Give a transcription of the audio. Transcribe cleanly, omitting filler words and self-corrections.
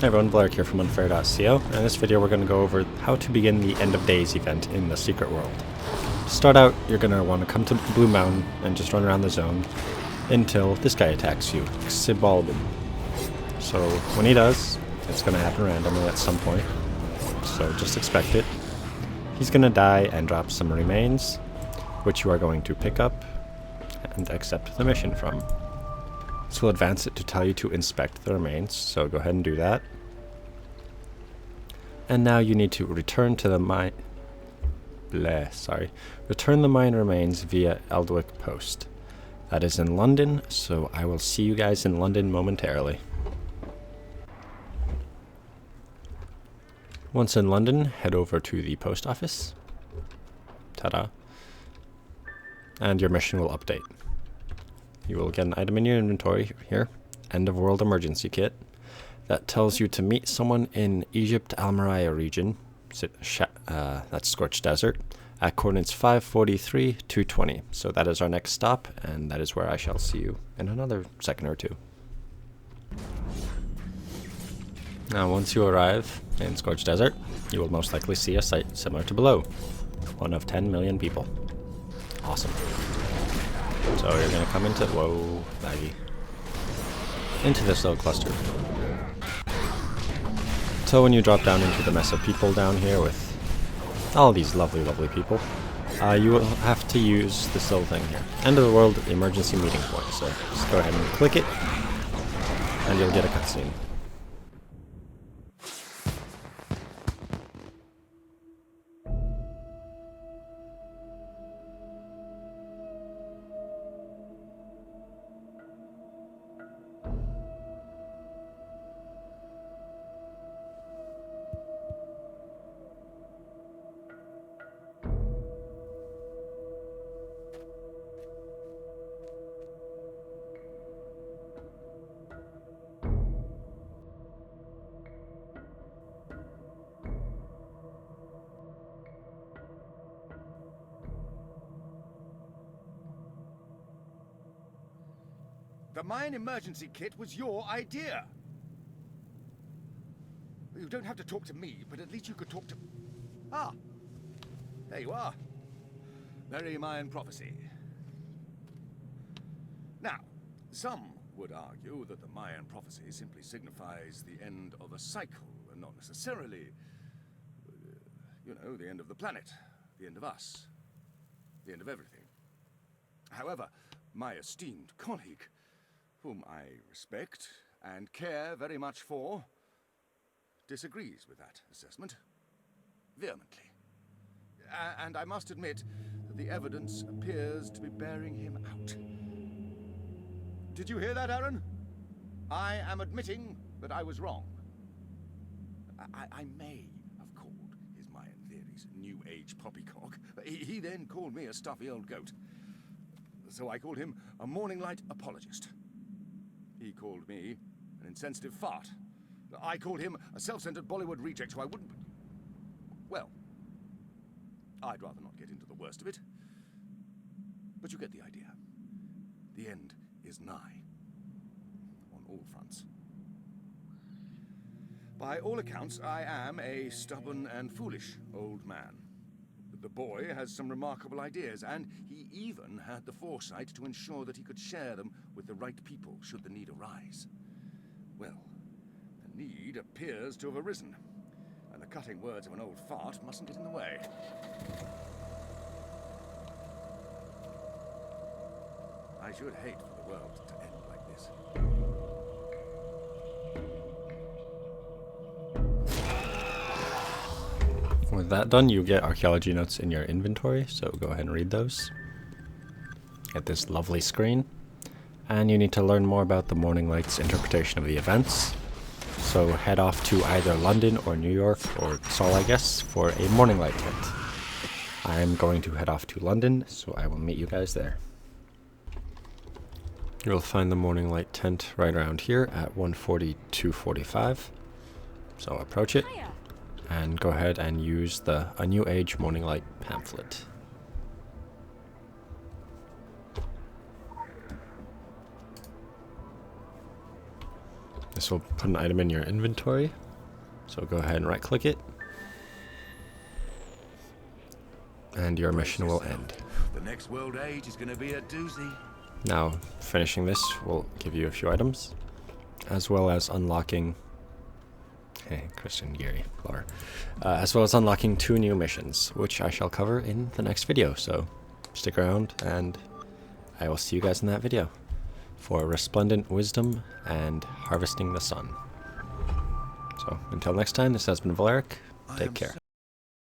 Hi everyone, Blair here from Unfair.co, and in this video we're going to go over how to begin the End of Days event in the Secret World. To start out, you're going to want to come to Blue Mountain and just run around the zone until this guy attacks you, Xibalbin. So when he does, it's going to happen randomly at some point, so just expect it. He's going to die and drop some remains, which you are going to pick up and accept the mission from. This will advance it to tell you to inspect the remains, so go ahead and do that. And now you need to return to the mine. Return the mine remains via Eldwick Post. That is in London, so I will see you guys in London momentarily. Once in London, head over to the post office. Ta-da. And your mission will update. You will get an item in your inventory here, End of World Emergency Kit, that tells you to meet someone in Egypt Almeria region, that's Scorched Desert, at coordinates 543, 220. So that is our next stop, and that is where I shall see you in another second or two. Now once you arrive in Scorched Desert, you will most likely see a site similar to below. One of 10 million people. Awesome. So you're going to come into, whoa, laggy, into this little cluster. So when you drop down into the mess of people down here with all these lovely, lovely people, you will have to use this little thing here. End of the World Emergency Meeting Point. So just go ahead and click it, and you'll get a cutscene. The mine emergency kit was your idea. You don't have to talk to me, but at least you could talk to... Ah, there you are. Very Mayan prophecy. Now, some would argue that the Mayan prophecy simply signifies the end of a cycle, and not necessarily, you know, the end of the planet, the end of us, the end of everything. However, my esteemed colleague, whom I respect and care very much for, disagrees with that assessment vehemently. And I must admit that the evidence appears to be bearing him out. Did you hear that, Aaron? I am admitting that I was wrong. I may have called his Mayan theories New Age poppycock. He then called me a stuffy old goat. So I called him a morning light apologist. He called me an insensitive fart. I called him a self-centered Bollywood reject who I wouldn't... Well, I'd rather not get into the worst of it. But you get the idea. The end is nigh. On all fronts. By all accounts, I am a stubborn and foolish old man. The boy has some remarkable ideas, and he even had the foresight to ensure that he could share them with the right people should the need arise. Well, the need appears to have arisen, and the cutting words of an old fart mustn't get in the way. I should hate for the world to end like this. With that done, you get archaeology notes in your inventory, so go ahead and read those. Get this lovely screen. And you need to learn more about the Morning Light's interpretation of the events. So head off to either London or New York, or Seoul I guess, for a Morning Light tent. I'm going to head off to London, so I will meet you guys there. You'll find the Morning Light tent right around here at 140-245. So approach it. And go ahead and use A New Age Morning Light pamphlet. This will put an item in your inventory. So go ahead and right click it. And your mission will end. The next world age is going to be a doozy. Now, finishing this will give you a few items, as well as unlocking... Hey, Christian, Gary, Laura. As well as unlocking 2 new missions, which I shall cover in the next video. So stick around, and I will see you guys in that video for Resplendent Wisdom and Harvesting the Sun. So until next time, this has been Valeric. Take care.